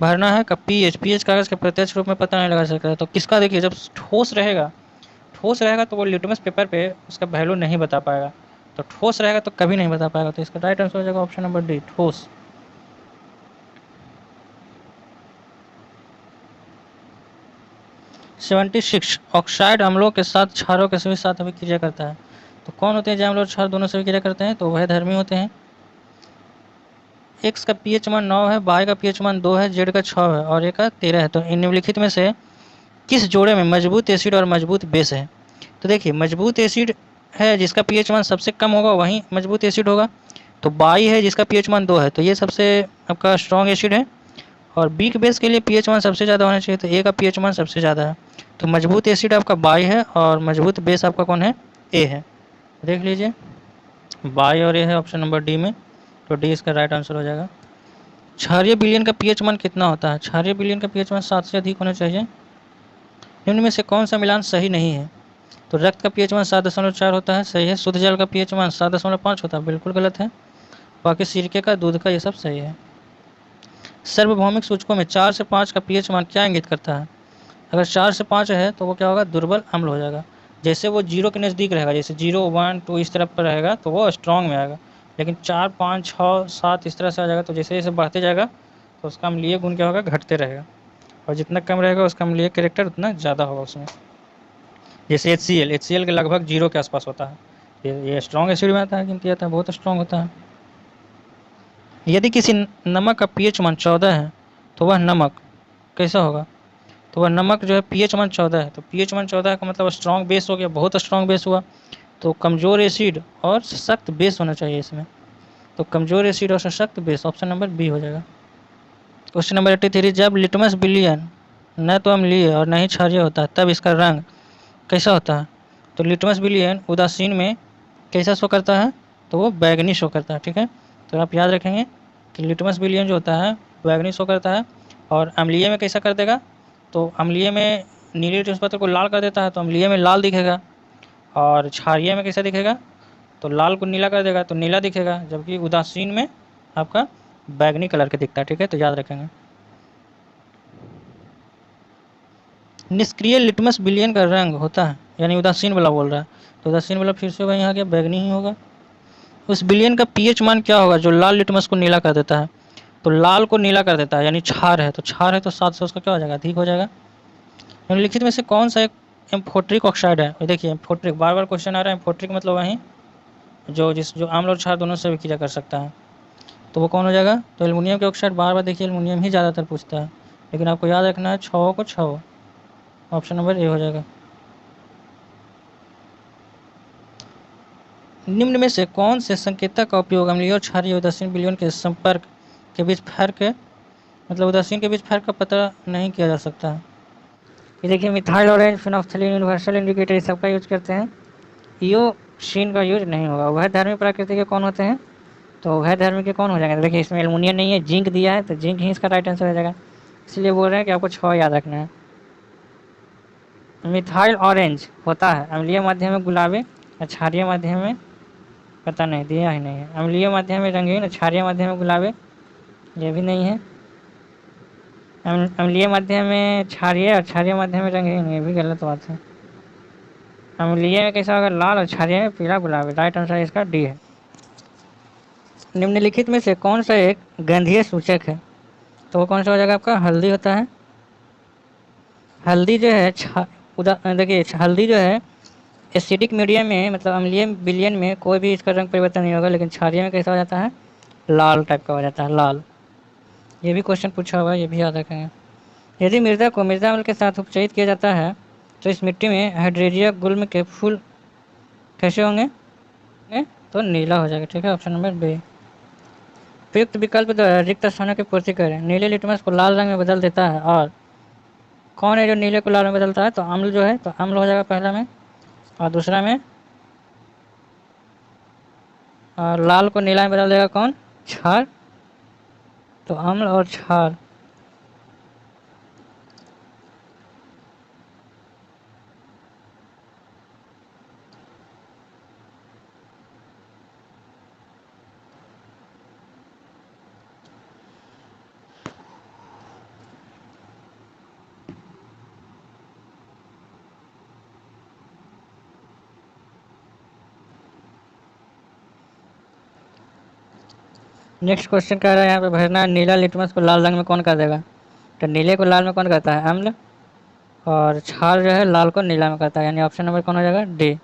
भरना है का पीएच कागज के प्रत्यक्ष रूप में पता नहीं लगा सकता है, तो किसका, देखिए जब ठोस रहेगा तो वो लिटमस पेपर पे उसका वैल्यू नहीं बता पाएगा, तो ठोस रहेगा तो कभी नहीं बता पाएगा, तो इसका राइट आंसर हो जाएगा ऑप्शन नंबर डी, ठोस। 76, ऑक्साइड अम्लों के साथ क्षारों के सभी साथ अभिक्रिया करता है, तो कौन होते हैं जो अम्ल और क्षार दोनों से अभिक्रिया करते हैं, तो वह धर्मी होते हैं। एक्स का पीएच मान 9 है, वाई का पीएच मान 2 है, जेड का 6 है और ए का 13 है, तो इन निम्नलिखित में से किस जोड़े में मजबूत एसिड और मजबूत बेस है, तो देखिए मजबूत एसिड है जिसका पीएच मान सबसे कम होगा वहीं मजबूत एसिड होगा, तो वाई है जिसका पीएच मान 2 है, तो ये सबसे आपका स्ट्रॉन्ग एसिड है, और बी के बेस के लिए पीएच मान सबसे ज़्यादा होना चाहिए, तो ए का पीएच मान सबसे ज़्यादा है, तो मजबूत एसिड आपका बाई है और मजबूत बेस आपका कौन है, ए है, देख लीजिए बाई और ए है ऑप्शन नंबर डी में, तो डी इसका राइट आंसर हो जाएगा। क्षारीय विलयन का पीएच मान कितना होता है, क्षारीय विलयन का पीएच मान 7 से अधिक होना चाहिए, निम्न में से कौन सा मिलान सही नहीं है, तो रक्त का पीएच मान 7.4 होता है, सही है। शुद्ध जल का पीएच मान 7.5 होता है, बिल्कुल गलत है। बाकी सिरके का, दूध का, ये सब सही है। सार्वभौमिक सूचकों में 4 से 5 का पीएच मान क्या इंगित करता है, अगर 4 से 5 है तो वो क्या होगा, दुर्बल अम्ल हो जाएगा, जैसे वो 0 के नज़दीक रहेगा, जैसे 0, 1, 2 इस तरफ पर रहेगा तो वो स्ट्रॉन्ग में आएगा, लेकिन 4, 5, 6, 7 इस तरह से आ जाएगा, तो जैसे जैसे बढ़ते जाएगा तो उसका अम्लीय गुण क्या होगा, घटते रहेगा, और जितना कम रहेगा उसका अम्लीय कैरेक्टर उतना ज़्यादा होगा उसमें। जैसे HCl के लगभग 0 के आसपास होता है, ये स्ट्रॉन्ग एसिड में आता है, गिनती आता है, बहुत स्ट्रॉन्ग होता है। यदि किसी नमक का पीएच मान 14 है तो वह नमक कैसा होगा, तो वह नमक जो है पीएच मान 14 है, तो पीएच मान 14 का मतलब स्ट्रॉन्ग बेस हो गया, बहुत स्ट्रॉन्ग बेस हुआ, तो कमज़ोर एसिड और सख्त बेस होना चाहिए इसमें, तो कमज़ोर एसिड और सख्त बेस, ऑप्शन नंबर बी हो जाएगा। क्वेश्चन नंबर 83, जब लिटमस विलयन न तो अम्लीय और न ही क्षारीय होता है तब इसका रंग कैसा होता है, तो लिटमस विलयन उदासीन में कैसा शो करता है, तो वो बैगनी शो करता है, ठीक है, तो आप याद रखेंगे कि लिटमस विलयन जो होता है बैगनी शो करता है, और अम्लीय में कैसा कर देगा, तो अम्लीय में नीले लिटमस पत्र को लाल कर देता है, तो अम्लीय में लाल दिखेगा, और क्षारीय में कैसा दिखेगा, तो लाल को नीला कर देगा तो नीला दिखेगा, जबकि उदासीन में आपका बैगनी कलर के दिखता है, ठीक है, तो याद रखेंगे। निष्क्रिय लिटमस विलयन का रंग होता है, यानी उदासीन वाला बोल रहा है, तो उदासीन वाला फिर से होगा यहाँ के बैगनी ही होगा। उस विलयन का पीएच मान क्या होगा जो लाल लिटमस को नीला कर देता है, तो लाल को नीला कर देता है, यानी क्षार है, तो क्षार है तो 7 से उसका क्या हो जाएगा, अधिक हो जाएगा। निम्नलिखित में से कौन सा एक एम्फोट्रिक ऑक्साइड है, देखिए एम्फोट्रिक बार बार क्वेश्चन आ रहा है, एम्फोट्रिक मतलब वहीं जो अम्ल और क्षार दोनों से विक्रिया कर सकता है, तो वो कौन हो जाएगा, तो एल्युमिनियम के ऑक्साइड, बार बार देखिए एल्युमिनियम ही ज़्यादातर पूछता है, लेकिन आपको याद रखना है 6 को 6, ऑप्शन नंबर ए हो जाएगा। निम्न में से कौन से संकेतक का उपयोग अम्लीय और क्षारीय उदासीन विलयन के संपर्क के बीच फर्क, मतलब उदासीन के बीच फर्क का पता नहीं किया जा सकता है। ये देखिए मिथाइल ऑरेंज, फिनोक्सिलिन, यूनिवर्सल इंडिकेटर, इस सबका यूज करते हैं, ईओशीन का यूज नहीं होगा। वह धर्मी प्रकृति के कौन होते हैं, तो वह धर्मी के कौन हो जाएंगे, देखिए इसमें एल्युमिनियम नहीं है, जिंक दिया है, तो जिंक ही इसका राइट आंसर हो जाएगा, इसलिए बोल रहे हैं कि आपको 6 याद रखना है। मिथाइल ऑरेंज होता है अम्लीय माध्यम में गुलाबी, क्षारीय माध्यम में पता नहीं, दिया ही नहीं है, अम्लीय माध्यम में रंगीन, क्षारीय माध्यम में गुलाबी, ये भी नहीं है, अम्लीय माध्यम में क्षारीय और क्षारीय माध्यम में रंगीन, ये भी गलत बात है। अम्लीय में कैसा होगा, लाल, और क्षारीय में पीला गुलाबी, राइट आंसर इसका डी है। निम्नलिखित में से कौन सा एक गंधीय सूचक है, तो वो कौन सा हो जाएगा आपका, हल्दी होता है। हल्दी जो है देखिए हल्दी जो है एसिडिक मीडियम में, मतलब अम्लीय विलयन में कोई भी इसका रंग परिवर्तन नहीं होगा, लेकिन क्षारीय में कैसा हो जाता है, लाल टाइप का हो जाता है, लाल। ये भी क्वेश्चन पूछा हुआ है, ये भी याद रखेंगे। यदि मृदा को मृदा अम्ल के साथ उपचयित किया जाता है तो इस मिट्टी में हाइड्रेरिया गुल्म के फूल कैसे होंगे? तो नीला हो जाएगा। ठीक है, ऑप्शन नंबर बी। उपयुक्त विकल्प द्वारा रिक्त स्थानों की पूर्ति करें। नीले लिटमस को लाल रंग में बदल देता है और कौन है जो नीले को लाल में बदलता है? तो अम्ल जो है, तो अम्ल हो जाएगा पहला में, और दूसरा में लाल को नीला में बदल देगा कौन? क्षार। तो अम्ल और क्षार। नेक्स्ट क्वेश्चन कह रहा है यहाँ पे भरना है, नीला लिटमस को लाल रंग में कौन कर देगा? तो नीले को लाल में कौन करता है? अम्ल। और क्षार जो है लाल को नीला में करता है, यानी ऑप्शन नंबर कौन हो जाएगा? डी।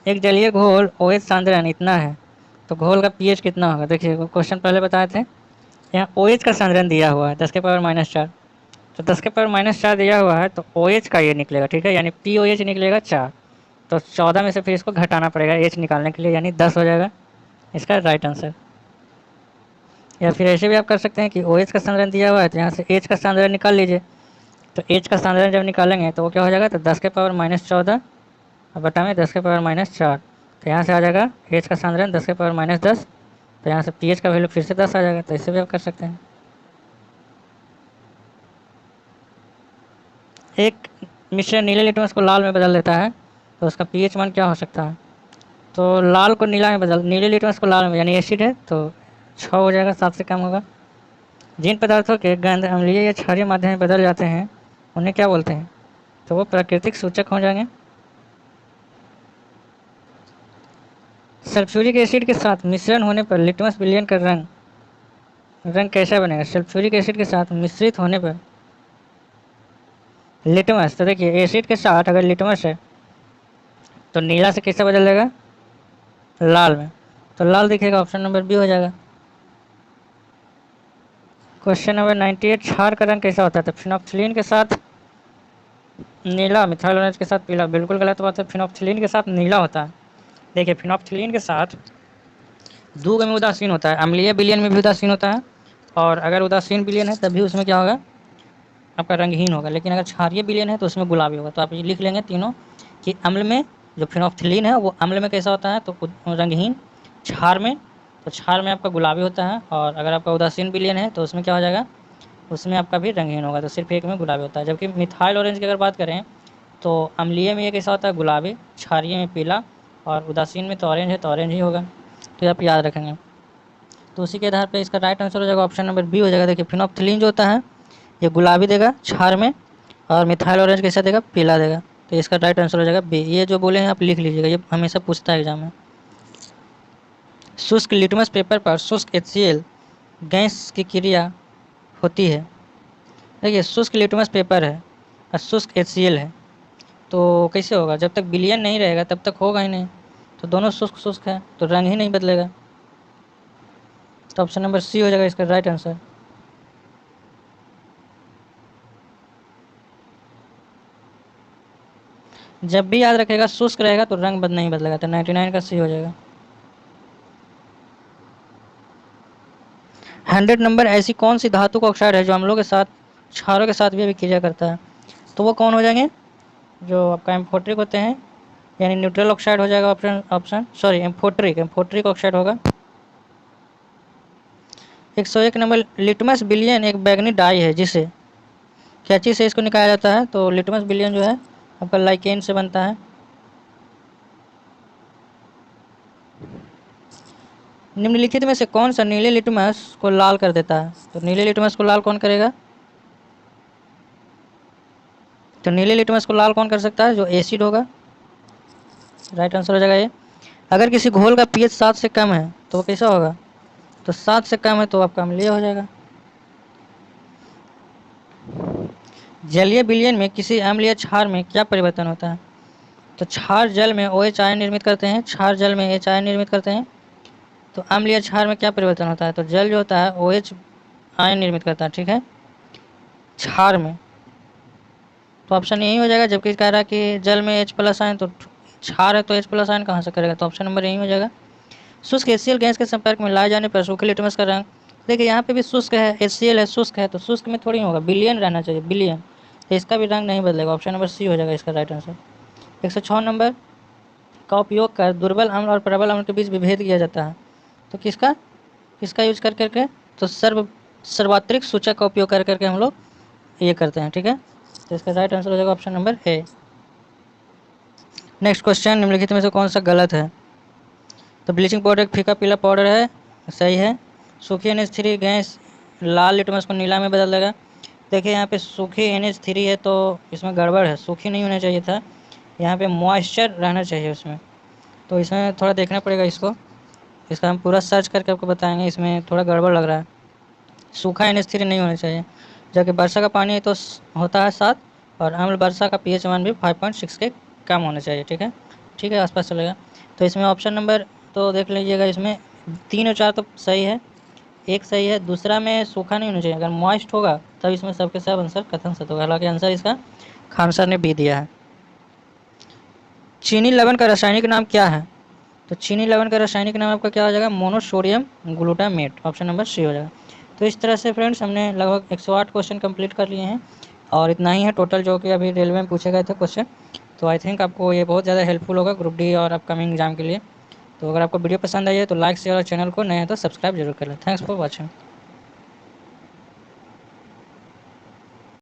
एक जलीय घोल OH सांद्रण इतना है तो घोल का पीएच कितना होगा? देखिए क्वेश्चन पहले बताए थे, यहाँ OH का सांद्रण दिया हुआ है 10⁻⁻⁴। तो 10⁻⁻⁴ दिया हुआ है तो OH का ये निकलेगा। ठीक है, यानी POH निकलेगा 4। तो 14 में से फिर इसको घटाना पड़ेगा H निकालने के लिए, यानी 10 हो जाएगा इसका राइट आंसर। या फिर ऐसे भी आप कर सकते हैं कि OH का सांद्रण दिया हुआ है तो यहाँ से H का सांद्रण निकाल लीजिए। तो H का सांद्रण जब निकालेंगे तो वो क्या हो जाएगा? तो 10⁻⁻14 और बटा में 10⁻⁻4। तो यहाँ से आ जाएगा H का सांद्रण 10⁻−10। तो यहाँ से pH का वैल्यू फिर से 10 आ जाएगा। तो इससे भी आप कर सकते हैं। एक मिश्रण नीले लिटमस को लाल में बदल देता है तो उसका pH मान क्या हो सकता है? तो लाल को नीला में बदल, नीले लिटमस को लाल में, यानी एसिड है तो 6 हो जाएगा, 7 से कम होगा। जिन पदार्थों के गंध अम्लीय या क्षारीय माध्यम में बदल जाते हैं उन्हें क्या बोलते हैं? तो वो प्राकृतिक सूचक हो जाएंगे। सल्फ्यूरिक एसिड के साथ मिश्रण होने पर लिटमस विलयन का रंग कैसा बनेगा? सल्फ्यूरिक एसिड के साथ मिश्रित होने पर लिटमस, तो देखिए एसिड के साथ अगर लिटमस है तो नीला से कैसे बदल जाएगा? लाल में। तो लाल दिखेगा, ऑप्शन नंबर बी हो जाएगा। क्वेश्चन नंबर 98, क्षार का रंग कैसा होता है? तो फिनोक्सिलीन के साथ नीला, मिथाइल ऑरेंज के साथ पीला। बिल्कुल गलत बात है, फिनोक्सिलीन के साथ नीला होता है। देखिए फिनोक्सिलीन के साथ दूध में उदासीन होता है, अम्लीय विलयन में भी उदासीन होता है, और अगर उदासीन विलयन है तभी उसमें क्या होगा? आपका रंगहीन होगा। लेकिन अगर क्षारीय विलयन है तो उसमें गुलाबी होगा। तो आप ये लिख लेंगे तीनों कि अम्ल में जो फिनोक्सिलीन है वो अम्ल में कैसा होता है? तो रंगहीन। क्षार में, तो क्षार में आपका गुलाबी होता है, और अगर आपका उदासीन विलयन है तो उसमें क्या हो जाएगा? उसमें आपका भी रंगहीन होगा। तो सिर्फ एक में गुलाबी होता है। जबकि मिथाइल ऑरेंज की अगर बात करें तो अम्लीय में ये कैसा होता है? गुलाबी, क्षारीय में पीला, और उदासीन में तो ऑरेंज है तो ऑरेंज ही होगा। तो आप याद रखेंगे। तो उसी के आधार पर इसका राइट आंसर हो जाएगा ऑप्शन नंबर बी हो जाएगा। देखिए फिनोक्सिलीन जो होता है ये गुलाबी देगा क्षार में, और मिथाइल ऑरेंज कैसा देगा? पीला देगा। तो इसका राइट आंसर हो जाएगा बी। ये जो बोले हैं आप लिख लीजिएगा, ये हमेशा पूछता है एग्जाम में। शुष्क लिटमस पेपर पर शुष्क HCl गैस की क्रिया होती है। देखिए शुष्क लिटमस पेपर है और शुष्क HCl है, तो कैसे होगा? जब तक विलयन नहीं रहेगा तब तक होगा ही नहीं। तो दोनों शुष्क शुष्क है तो रंग ही नहीं बदलेगा। तो ऑप्शन नंबर सी हो जाएगा इसका राइट आंसर। जब भी याद रखेगा शुष्क रहेगा तो रंग नहीं बदलेगा। तो 99 का सी हो जाएगा। 100 नंबर, ऐसी कौन सी धातु का ऑक्साइड है जो अम्लों के साथ, क्षारों के साथ भी अभिक्रिया करता है? तो वो कौन हो जाएंगे? जो आपका एम्फोट्रिक होते हैं, यानी न्यूट्रल ऑक्साइड हो जाएगा। एम्फोट्रिक ऑक्साइड होगा। 101 नंबर, लिटमस विलयन एक बैगनी डाई है जिसे क्या चीज़ से इसको निकाला जाता है? तो लिटमस विलयन जो है आपका लाइकेन से बनता है। निम्नलिखित में से कौन सा नीले लिटमस को लाल कर देता है? तो नीले लिटमस को लाल कौन करेगा? तो नीले लिटमस को लाल कौन कर सकता है? जो एसिड होगा। राइट आंसर हो जाएगा ये। अगर किसी घोल का पीएच 7 से कम है तो वो कैसा होगा? तो 7 से कम है तो आपका अम्लीय हो जाएगा। जलीय विलयन में किसी अम्ल या क्षार में क्या परिवर्तन होता है? तो क्षार जल में OH आयन निर्मित करते हैं, क्षार जल में H आयन निर्मित करते हैं। तो अम्ल या क्षार में क्या परिवर्तन होता है? तो जल जो होता है OH आयन निर्मित करता है, ठीक है, क्षार में। तो ऑप्शन यही हो जाएगा, जबकि कह रहा है कि जल में H+ आयन, तो क्षार है तो H+ आयन कहाँ से करेगा, तो ऑप्शन नंबर यही हो जाएगा। शुष्क HCl गैस के संपर्क में लाए जाने पर सूखे लिटमस का रंग, देखिए यहाँ पे भी शुष्क है, HCl है, शुष्क है, तो शुष्क में थोड़ी होगा, बिलियन रहना चाहिए, बिलियन, तो इसका भी रंग नहीं बदलेगा, ऑप्शन नंबर सी हो जाएगा इसका राइट आंसर। 106 नंबर का उपयोग कर दुर्बल अम्ल और प्रबल अम्ल के बीच विभेद किया जाता है, तो किसका किसका यूज कर करके, तो सर्वात्रिक सूचक का उपयोग कर करके हम लोग ये करते हैं, ठीक है, तो इसका राइट आंसर हो जाएगा ऑप्शन नंबर ए। नेक्स्ट क्वेश्चन, निम्नलिखित में से कौन सा गलत है, तो ब्लीचिंग पाउडर एक फीका पीला पाउडर है, सही है। सूखी NH3 गैस लाल लिटमस को नीला में बदल देगा, देखिए यहाँ पे सूखी NH3 है तो इसमें गड़बड़ है, सूखी नहीं होना चाहिए था, यहाँ पे मॉइस्चर रहना चाहिए उसमें, तो इसमें थोड़ा देखना पड़ेगा इसको, इसका हम पूरा सर्च करके आपको बताएंगे, इसमें थोड़ा गड़बड़ लग रहा है, सूखा NH3 नहीं होना चाहिए, जबकि वर्षा का पानी तो होता है 7, और अम्ल वर्षा का pH मान भी 5.6 के कम होना चाहिए, ठीक है, आसपास चलेगा। तो इसमें ऑप्शन नंबर तो देख लीजिएगा, इसमें 3 और 4 तो सही है, एक सही है, दूसरा में सूखा नहीं होना चाहिए, अगर मॉइस्ट होगा तब इसमें सबके सब आंसर कथन सत्य होगा, हालांकि आंसर इसका खान सर ने बी दिया है। चीनी लवण का रासायनिक नाम क्या है, तो चीनी लवण का रासायनिक नाम आपका क्या हो जाएगा, monosodium glutamate, option number C हो जाएगा। तो इस तरह से फ्रेंड्स हमने लगभग 108 क्वेश्चन कंप्लीट कर लिए हैं, और इतना ही है टोटल जो कि अभी रेलवे में पूछे गए थे क्वेश्चन, तो आई थिंक आपको ये बहुत ज़्यादा हेल्पफुल होगा ग्रुप डी और अपकमिंग एग्जाम के लिए। तो अगर आपको वीडियो पसंद आई है तो लाइक शेयर और चैनल को नए हैं तो सब्सक्राइब जरूर कर लें। Thanks for watching.